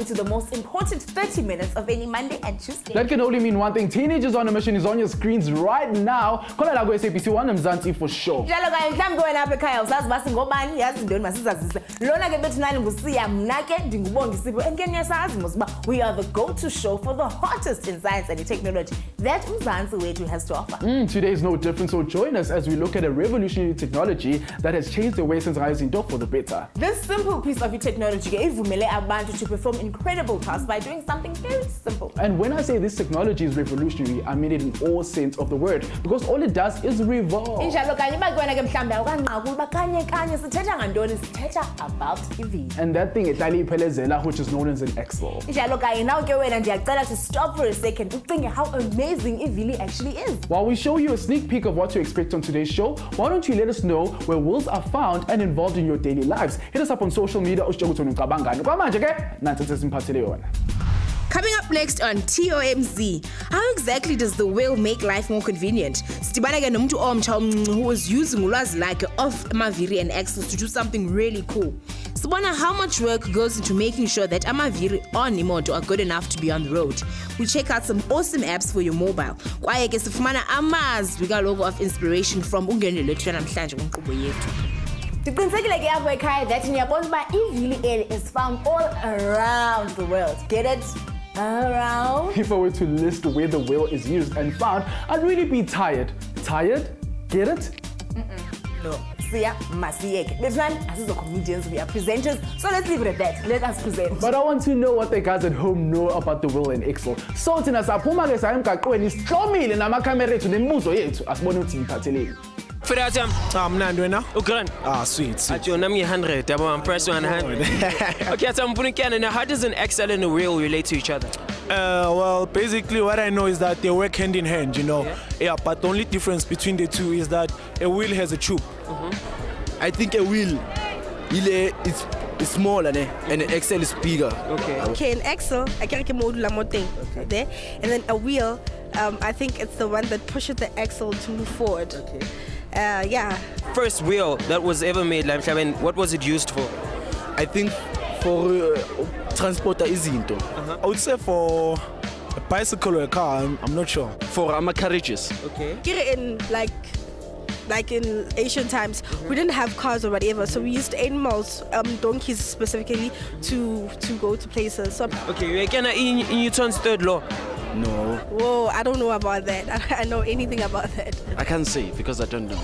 to the most important 30 minutes of any Monday and Tuesday. That can only mean one thing. Teenagers on a Mission is on your screens right now. Call out SABC 1 Mzansi for sure. We are the go-to show for the hottest in science and technology that Mzansi Wetu has to offer. Today is no different, so join us as we look at a revolutionary technology that has changed the way since rising for the better. This simple piece of technology ivumele abantu to perform incredible tasks by doing something very simple. And when I say this technology is revolutionary, I mean it in all sense of the word, because all it does is revolve. And that thing which is known as an Excel. To stop for a second to think how amazing it really actually is. While we show you a sneak peek of what to expect on today's show, why don't you let us know where wheels are found and involved in your daily lives? Hit us up on social media. Coming up next on TOMz, how exactly does the wheel make life more convenient? Who was using ulwazi like of amaviri and axles to do something really cool. Sibona how much work goes into making sure that amaviri on imoto are good enough to be on the road. We check out some awesome apps for your mobile. Kwaye ke sifumana amazwi kaloku of inspiration from ungenelo lethu namhlanje kwinkqubo yethu. That ivili is found all around the world. Get it? Around. If I were to list where the wheel is used and found, I'd really be tired. Tired? Get it? No. This one, as the comedians, we are presenters, so let's leave it at that. Let us present. But I want to know what the guys at home know about the wheel and Excel. So tina saphuma ke sayemgaqweni isihlomile namakamera ethu nemibuzo yethu asibone ukuthi ngiphatheleni. Mnandi wena? Grand. Sweet. At your number 100, I'm press 100. Okay, so I'm putting now how does an Excel and a wheel relate to each other? Well, basically what I know is that they work hand in hand, you know. Yeah, but the only difference between the two is that a wheel has a tube. I think a wheel is smaller and an Excel is bigger. Okay, an Excel, I can't modula more thing there, and then a wheel, I think it's the one that pushes the Excel to move forward. Yeah. First wheel that was ever made, what was it used for? I think for transport izinto. I would say for a bicycle or a car, I'm not sure. For carriages. Okay. In like in ancient times, we didn't have cars or whatever, so we used animals, donkeys specifically, to go to places. So okay, you can in Newton's third law. No. Whoa, I don't know about that. I know anything about that. I can't say because I don't know.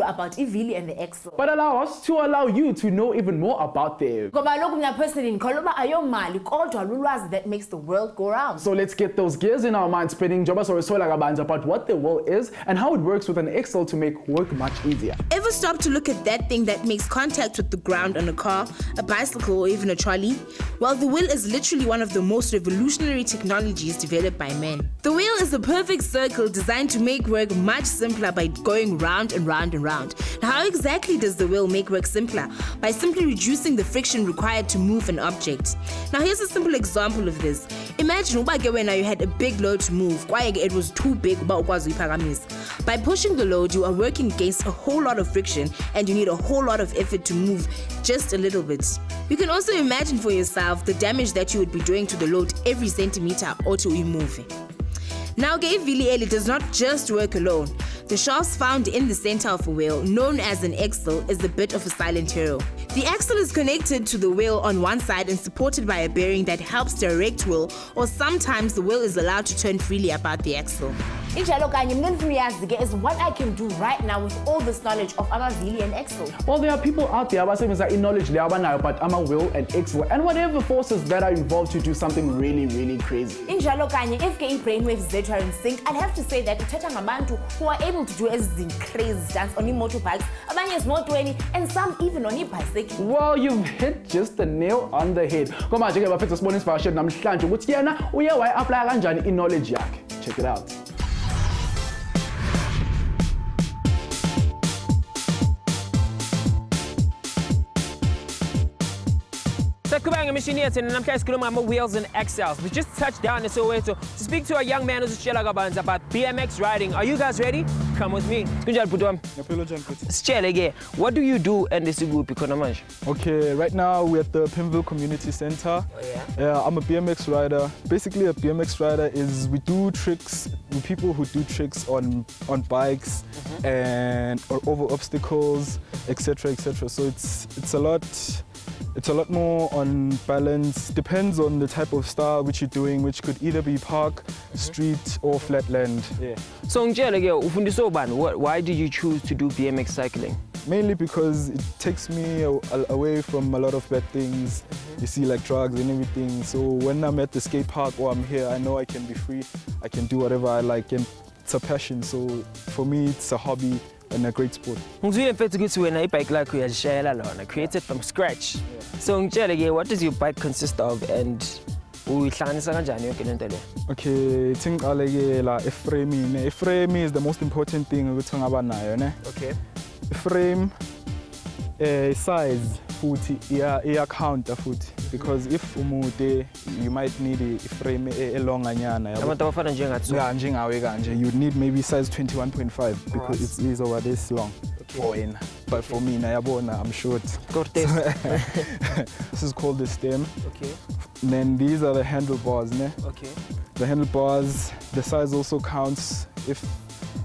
About ivili and the Excel. But allow us to allow you to know even more about them. That makes the world go round. So let's get those gears in our mind spinning about what the wheel is and how it works with an Excel to make work much easier. Ever stop to look at that thing that makes contact with the ground on a car, a bicycle, or even a trolley? Well, the wheel is literally one of the most revolutionary technologies developed by men. The wheel is a perfect circle designed to make work much simpler by going round and round and round. Now, how exactly does the wheel make work simpler? By simply reducing the friction required to move an object. Now, here's a simple example of this. Imagine when you had a big load to move, it was too big. By pushing the load, you are working against a whole lot of friction and you need a whole lot of effort to move just a little bit. You can also imagine for yourself the damage that you would be doing to the load every centimeter or to you moving. Now, ivili does not just work alone. The shafts found in the center of a wheel, known as an axle, is a bit of a silent hero. The axle is connected to the wheel on one side and supported by a bearing that helps direct wheel, or sometimes the wheel is allowed to turn freely about the axle. Is what I can do right now with all this knowledge of amavili and Excel. Well, there are people out there in knowledge about wheel and Excel and whatever forces that are involved to do something really, really crazy. If brainwaves are in sync, I'd have to say that who are able to do crazy stunts on motorbikes, and some even on bicycle. Well, you've hit just the nail on the head. Check it out. Sakubanga Machiniers and Namkai Skulumama Wheels and Excels. We just touched down in Soweto to speak to a young man who's about BMX riding. Are you guys ready? come with me. What do you do in this group? Okay, right now we're at the Pimville Community Center. I'm a BMX rider. Basically, a BMX rider is we do tricks, people who do tricks on bikes and or over obstacles, etc., etc. So it's a lot more on balance. Depends on the type of style which you're doing, which could either be park, street, or flatland. Yeah. So, why did you choose to do BMX cycling? Mainly because it takes me away from a lot of bad things. You see, like drugs and everything. So when I'm at the skate park or I'm here, I know I can be free. I can do whatever I like, and it's a passion. So for me, it's a hobby and a great sport. Created from scratch. So what does your bike consist of, and okay, a frame is the most important thing. Okay. Frame size futhi iya counter futhi, because if umude you might need a frame elonganyana you'd need maybe size 21.5 because it is over this long. Okay. But for me, I'm short. This is called the stem. Okay. And then these are the handlebars. Okay. The handlebars, the size also counts. If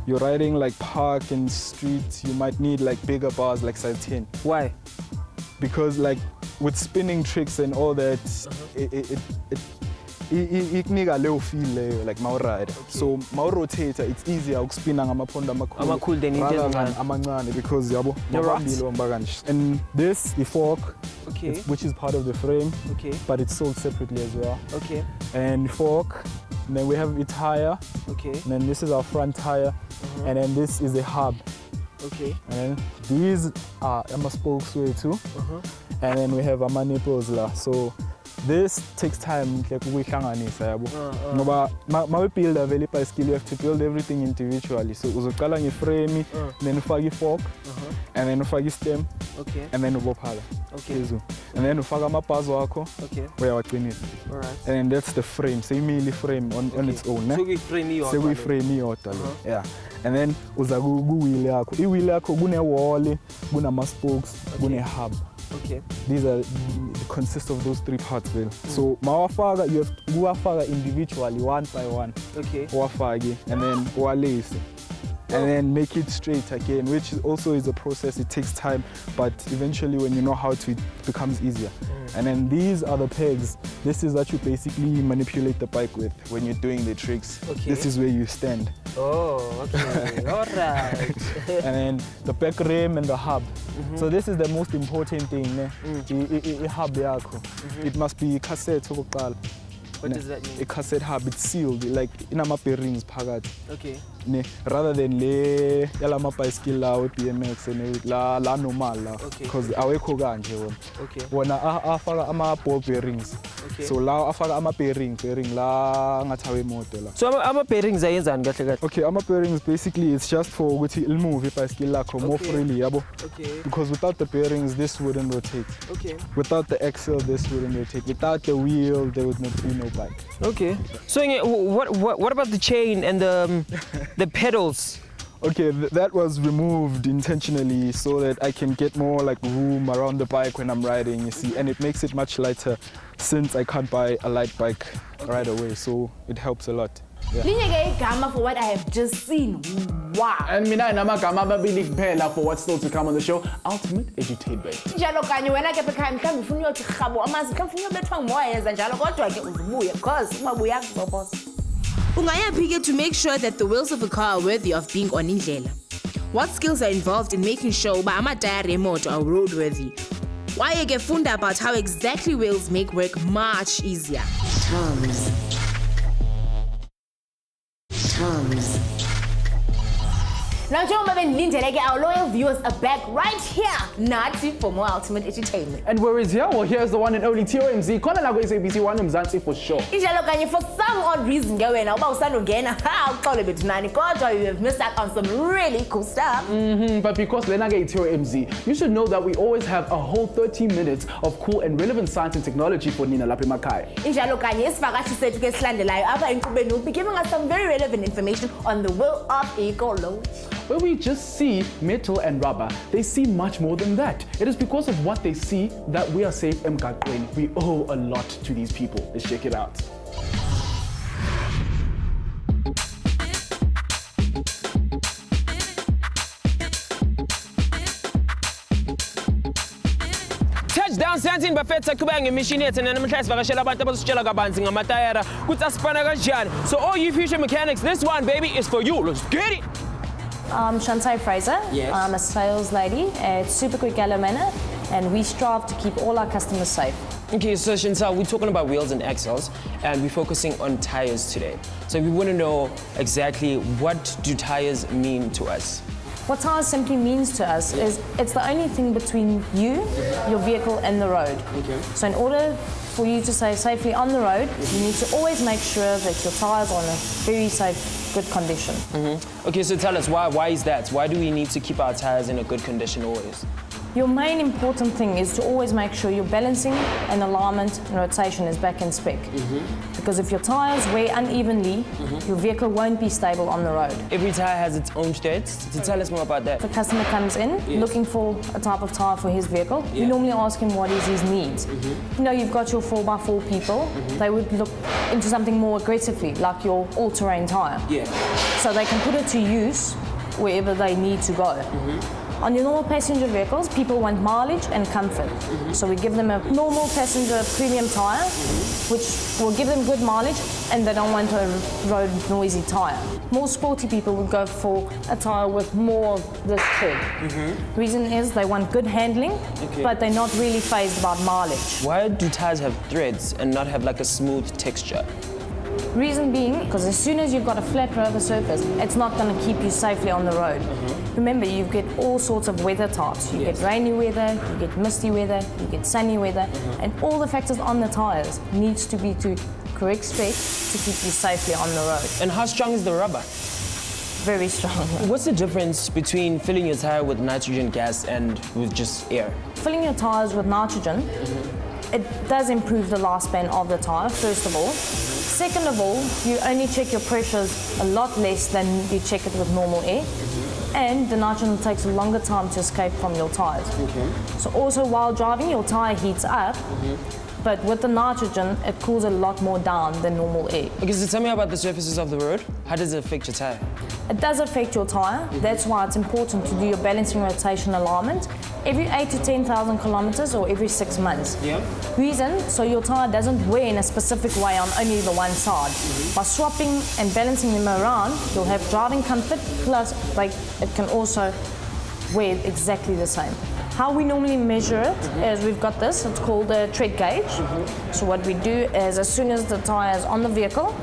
you're riding like park and street, you might need like bigger bars, like size 10. Why? Because like with spinning tricks and all that, it need a little feel like mau ride. So mau rotator, it's easier to spin amaponda cool than amancane because yabo. And this the fork, which is part of the frame, but it's sold separately as well. Okay. And fork. And then we have a tire. Okay. And then this is our front tire. And then this is a hub. Okay. And then these are spokes way too. And then we have our nipples la. So this takes time, like we build a very skill, you have to build everything individually. So uzokala nge frame, then ufaki fork, and then ufaki stem, and then ubophala. Okay. And then ufaka amapazo wako, uyawaqinisa. Alright. And that's the frame. So you frame on its own. So we frame yeah. And then uza wheel yako. I wheel yako gune wall, guna spokes, gune hub. Okay. These consist of those three parts. So mawafaga, you have to wafaga individually, one by one. Okay. Wafagi, and then walace. And then make it straight again, which also is a process. It takes time, but eventually when you know how to, it becomes easier. And then these are the pegs. This is that you basically manipulate the bike with when you're doing the tricks. Okay. This is where you stand. Oh, okay. All right. And then the back rim and the hub. So this is the most important thing. Hub yako. It must be cassette. What does that mean? A cassette hub. It's sealed, like in a bearings pagat. Okay. Rather than le yalama bicycle la with BMX and la normal la, because awekho kanje wona. Okay. Wona afaka ama ball bearings. Okay. So la afaka ama bearing la ngathi awemoto la. So ama bearings ayenzani kahle kahle? Okay, ama bearings basically it's just for ukuthi il move bicycle lakho more freely, yabo. Okay. Because without the bearings this wouldn't rotate. Okay. Without the axle this wouldn't rotate. Without the wheel there would not be no bike. Okay. So what about the chain and the pedals? Okay, that was removed intentionally so that I can get more like room around the bike when I'm riding, you see, and it makes it much lighter since I can't buy a light bike right away, so it helps a lot. Yeah. For what I have just seen. Wow. And mina namagama amabili kuphela for what's still to come on the show, Ultimate Edutainment. Njalo kanye wena ke ekhaya mhlawumbe ufuna uyothi khabo amazi mhlawumbe ufuna ubethwa ngoyeza njalo kodwa ke uzibuye because umabuya kuzobosa. Ungayaphi to make sure that the wheels of a car are worthy of being on indlela? What skills are involved in making sure that amatayara emoto are roadworthy? Why you funda about how exactly wheels make work much easier? TOMz. Now, our loyal viewers are back right here, Nati, for more Ultimate Edutainment. And where is here? Well, here's the one and only TOMz. Kona lago SABC one Mzansi for sure. For some odd reason, you have missed out on some really cool stuff. But because Lenage TOMz, you should know that we always have a whole 30 minutes of cool and relevant science and technology for Nina Lapimakai. We'll be giving us some very relevant information on the wheel of ecology. where we just see metal and rubber, they see much more than that. It is because of what they see that we are safe emgaqweni. We owe a lot to these people. Let's check it out. Touchdown Santin bafetha kuba ngemishini yethu namhlanje sivakashela abantu abasitshela kabanzi ngamatayara kuthi asifana kanjani. So all you future mechanics, this one baby is for you. Let's get it. Shantae Fraser. Yes. I'm a sales lady at Super Quick Yellow Manor, and we strive to keep all our customers safe. Okay, so Chantal, we're talking about wheels and axles, and we're focusing on tires today. So we want to know exactly what do tires mean to us? What tires simply means to us is it's the only thing between you, your vehicle, and the road. Okay. So in order for you to stay safely on the road, you need to always make sure that your tires are in a very safe, good condition. Okay, so tell us, why is that? Why do we need to keep our tires in a good condition always? Your main important thing is to always make sure your balancing and alignment and rotation is back in spec. Because if your tires wear unevenly, your vehicle won't be stable on the road. Every tire has its own stats. So tell us more about that. The customer comes in looking for a type of tire for his vehicle. We normally ask him what is his needs. You know, you've got your 4x4 people. They would look into something more aggressively, like your all-terrain tire. So they can put it to use wherever they need to go. On your normal passenger vehicles, people want mileage and comfort. So we give them a normal passenger premium tire, which will give them good mileage, and they don't want a road noisy tire. More sporty people would go for a tire with more of this tread. Reason is they want good handling, but they're not really fazed about mileage. Why do tires have threads and not have like a smooth texture? Reason being, because as soon as you've got a flat rover surface, it's not going to keep you safely on the road. Remember, you get all sorts of weather types. You get rainy weather, you get misty weather, you get sunny weather, and all the factors on the tires needs to be to correct spec to keep you safely on the road. And how strong is the rubber? Very strong. What's the difference between filling your tire with nitrogen gas and with just air? Filling your tires with nitrogen, it does improve the lifespan of the tire, first of all. Second of all, you only check your pressures a lot less than you check it with normal air. And the nitrogen takes a longer time to escape from your tires. So also while driving, your tire heats up, but with the nitrogen, it cools a lot more down than normal air. Okay, so tell me about the surfaces of the road. How does it affect your tire? It does affect your tire. That's why it's important to do your balancing rotation alignment every 8 to 10,000 kilometers or every 6 months. Reason, so your tire doesn't wear in a specific way on only the one side. By swapping and balancing them around, you'll have driving comfort, plus it can also wear exactly the same. How we normally measure it is we've got this, it's called a tread gauge. So what we do is as soon as the tire is on the vehicle,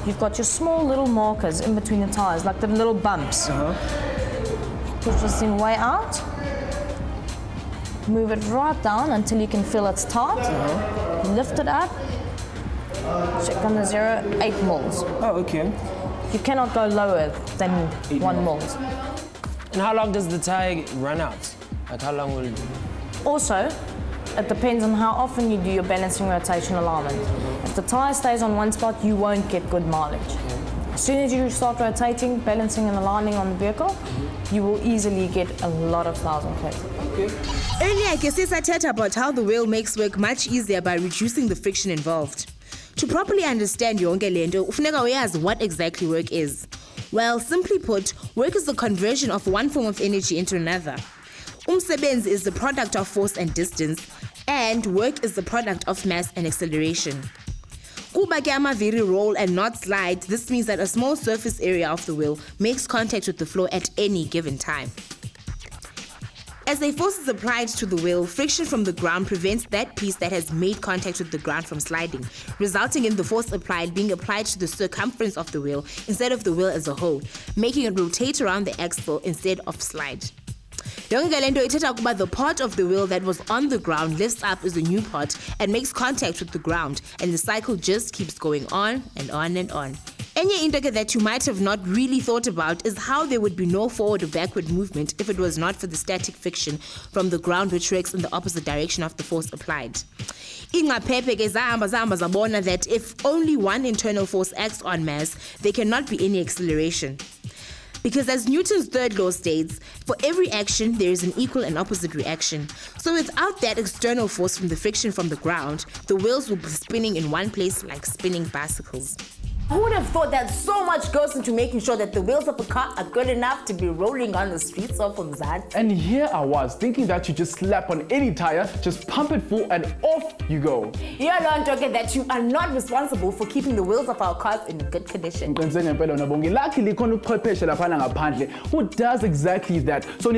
you've got your small little markers in between the tires, like the little bumps. Push this thing way out, move it right down until you can feel it's tight, lift it up, check on the 8 mils. Oh, okay. You cannot go lower than 1 mils. And how long does the tire run out? Like how long will it be? Also, it depends on how often you do your balancing rotation alignment. If the tire stays on one spot, you won't get good mileage. As soon as you start rotating, balancing and aligning on the vehicle, you will easily get a lot of 1,000 k's. Earlier, Kesisa talked about how the wheel makes work much easier by reducing the friction involved. To properly understand yonke lento, ufuneka uyazi what exactly work is. Well, simply put, work is the conversion of one form of energy into another. Umsebenzi is the product of force and distance, and work is the product of mass and acceleration. Kuba ke amaviri roll and not slide, this means that a small surface area of the wheel makes contact with the floor at any given time. As a force is applied to the wheel, friction from the ground prevents that piece that has made contact with the ground from sliding, resulting in the force applied being applied to the circumference of the wheel instead of the wheel as a whole, making it rotate around the axle instead of slide. The part of the wheel that was on the ground lifts up as a new part and makes contact with the ground, and the cycle just keeps going on and on and on. Any indicator that you might have not really thought about is how there would be no forward or backward movement if it was not for the static friction from the ground which works in the opposite direction of the force applied. That if only one internal force acts on mass, there cannot be any acceleration. Because as Newton's third law states, for every action there is an equal and opposite reaction. So without that external force from the friction from the ground, the wheels will be spinning in one place like spinning bicycles. Who would have thought that so much goes into making sure that the wheels of a car are good enough to be rolling on the streets of TOMz? And here I was, thinking that you just slap on any tire, just pump it full and off you go. You're not talking that you are not responsible for keeping the wheels of our cars in good condition. Luckily, who does exactly that. So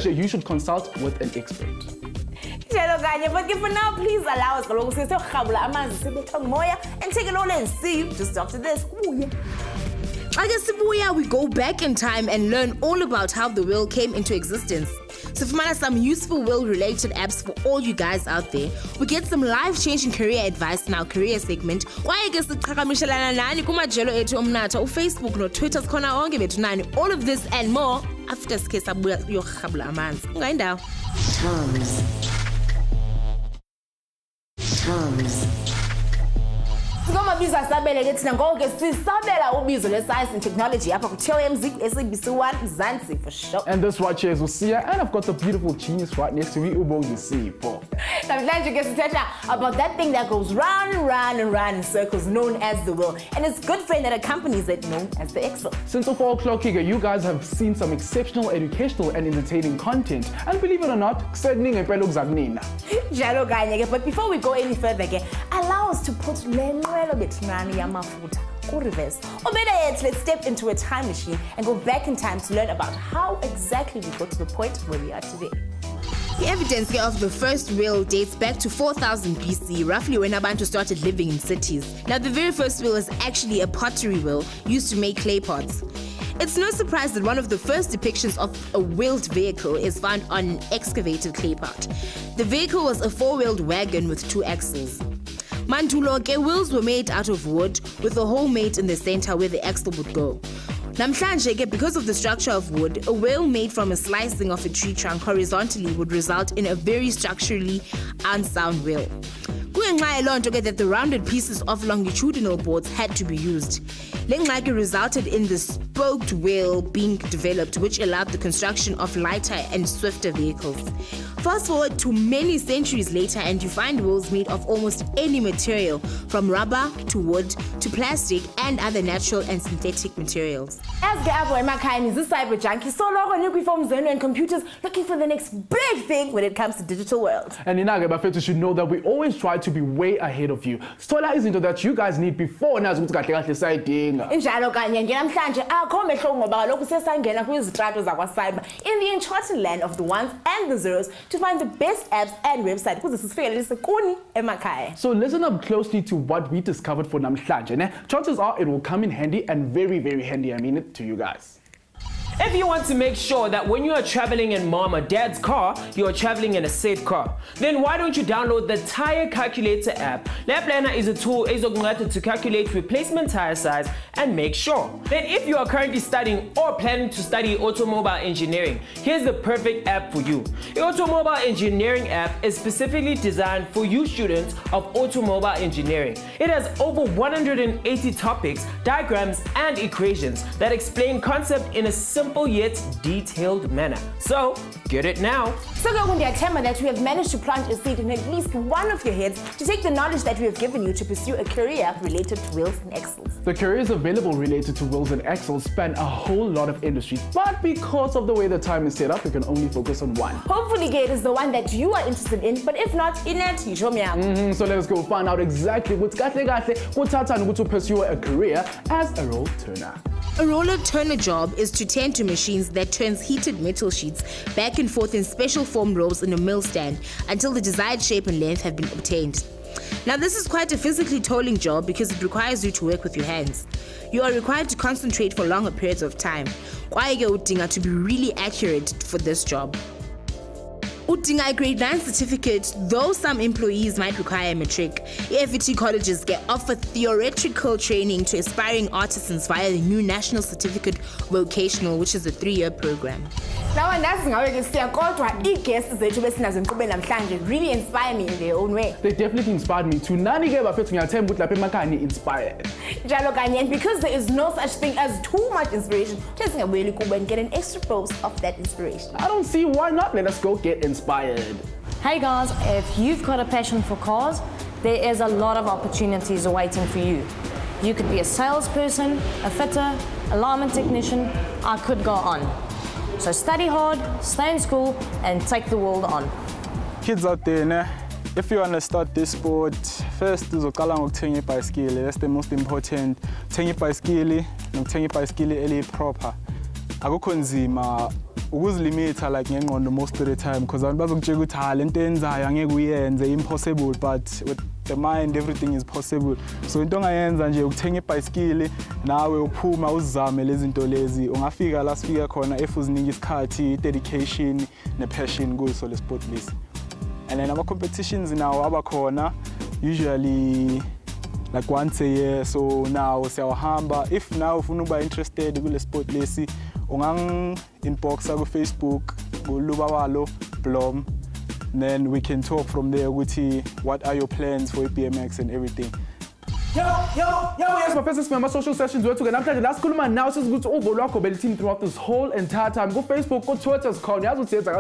you should consult with an expert. But for now, please allow us and take it all and see you just after this. I guess we go back in time and learn all about how the wheel came into existence. So for some useful wheel-related apps for all you guys out there, we get some life-changing career advice in our career segment. Facebook, no Twitter, all of this and more after TOMz. Science and Technology TOMz, SABC 1, Zanzi for sure. And this right here is Usia, and I've got the beautiful genius right next to me, Ubongi Sipo. I'm glad you get to touch about that thing that goes round and round and round in circles, known as the wheel. And it's good friend that accompanies it, known as the axle. Since the 4 o'clock here, you guys have seen some exceptional educational and entertaining content. And believe it or not, but before we go any further, allow us to put reverse. Or better yet, let's step into a time machine and go back in time to learn about how exactly we got to the point where we are today. The evidence of the first wheel dates back to 4000 BC, roughly when Abantu started living in cities. Now, the very first wheel is actually a pottery wheel used to make clay pots. It's no surprise that one of the first depictions of a wheeled vehicle is found on an excavated clay pot. The vehicle was a 4-wheeled wagon with 2 axles. Mandulo, wheels were made out of wood with a hole made in the center where the axle would go. Namhlanje, because of the structure of wood, a wheel made from a slicing of a tree trunk horizontally would result in a very structurally unsound wheel. That the rounded pieces of longitudinal boards had to be used. Lengxaki resulted in the spoked wheel being developed, which allowed the construction of lighter and swifter vehicles. Fast forward to many centuries later and you find wheels made of almost any material, from rubber to wood to plastic and other natural and synthetic materials. As the Abo Emakhaim is a cyber junkie, so long on uniforms and computers looking for the next big thing when it comes to digital world. And Inaga Bafetu should know that we always try to be way ahead of you. Stola is into that you guys need before now. In the enchanted land of the ones and the zeros to find the best apps and websites. So listen up closely to what we discovered for Namhlanje. Chances are it will come in handy, and very, very handy, I mean it, to you guys. If you want to make sure that when you are traveling in mom or dad's car, you are traveling in a safe car, then why don't you download the Tire Calculator app? That planner is a tool to calculate replacement tire size and make sure. Then if you are currently studying or planning to study automobile engineering, here's the perfect app for you. The Automobile Engineering app is specifically designed for you students of automobile engineering. It has over 180 topics, diagrams, and equations that explain concept in a simple yet detailed manner. So get it now. So that we have managed to plant a seed in at least one of your heads to take the knowledge that we have given you to pursue a career related to wheels and axles. The careers available related to wheels and axles span a whole lot of industries, but because of the way the time is set up, we can only focus on one. Hopefully it is the one that you are interested in, but if not, in it, you show me out. So let's go find out exactly what's to pursue a career as a roll turner. A roller turner job is to tend to machines that turns heated metal sheets back and forth in special form rolls in a mill stand until the desired shape and length have been obtained. Now this is quite a physically tolling job because it requires you to work with your hands. You are required to concentrate for longer periods of time. To be really accurate for this job. Udinga a grade 9 certificate, though some employees might require a matric. FET colleges offer theoretical training to aspiring artisans via the new National Certificate Vocational, which is a 3-year program. Now and that's how you see a call to our guests really inspire me in their own way. They definitely inspired me too. Inspired. And because there is no such thing as too much inspiration, just really cool and get an extra dose of that inspiration. I don't see why not. Let us go get inspired. Hey guys, if you've got a passion for cars, there is a lot of opportunities waiting for you. You could be a salesperson, a fitter, alignment technician, I could go on. So study hard, stay in school, and take the world on. Kids out there, if you want to start this sport, first uzokala ngokuthenga ibhayisikili. That's the most important. Thenga ibhayisikili, nokuthenga ibhayisikili eli proper. Akukho nzima ukuzilimita like ngengqondo most of the time because abantu bazokutshela ukuthi ha lento enzayo angeke uyenze impossible, but with the mind everything is possible. So into ongayenza nje ukuthenga ibhayisikili nawe uphuma uzame lezi zinto lezi ungafika la sifika khona if uzinika isikhathi, dedication ne-passion kuso le sport lesi. And then our competitions now abakhona usually like once a year. So now siyawahamba. If now ufuna uba interested kule sport lesi ungang inbox ku Facebook ku Blom. Then we can talk from there ukuthi what are your plans for BMX and everything. Yes, my business member social sessions were together. I'm last cool man now says good to overlock team throughout this whole entire time. Go Facebook, go Twitter's call. That's what says I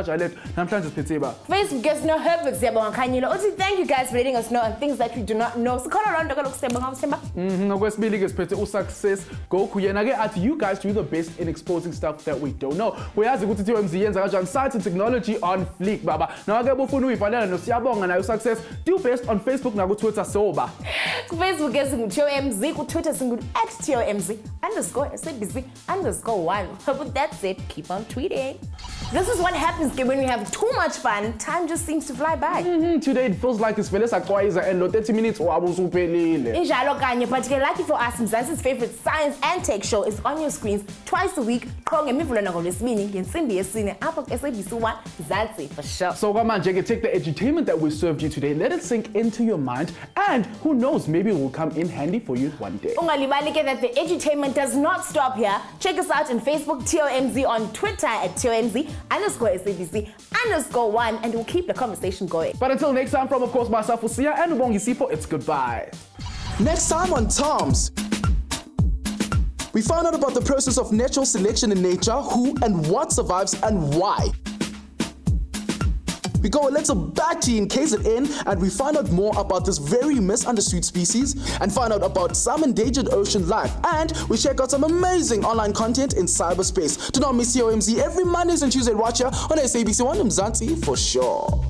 I'm trying to Piteba. Facebook gets no help with Zebon. Thank you guys for letting us know on things that we do not know. So call around the no West Billy is pretty success. Go Kuyanage at you guys do the best in exposing stuff that we don't know. We have to go to TOMz and science and technology on fleek, Baba. Now I get before we find out no Siabong and our success. Do best on Facebook now go Twitter sober. Facebook TOMz, ku Twitter singudu @TOMz_SABC_1. With that said, keep on tweeting. This is what happens when we have too much fun. Time just seems to fly by. Today it feels like it's and 30 minutes or but lucky for us, Mzansi's favorite science and tech show is on your screens twice a week. SABC1 Mzansi for sure. So come on, Jake, take the edutainment that we served you today, let it sink into your mind, and who knows, maybe it will come in handy for you one day. That the edutainment does not stop here. Check us out on Facebook, TOMz, on Twitter @TOMz_SABC_1, and we'll keep the conversation going. But until next time, from of course myself, Usia and Ubongi Sipo, it's goodbye. Next time on TOMz, we find out about the process of natural selection in nature, who and what survives and why. We go a little back to in KZN and we find out more about this very misunderstood species and find out about some endangered ocean life, and we check out some amazing online content in cyberspace. Do not miss TOMz every Mondays and Tuesdays. Watch here on SABC1 Mzansi for sure.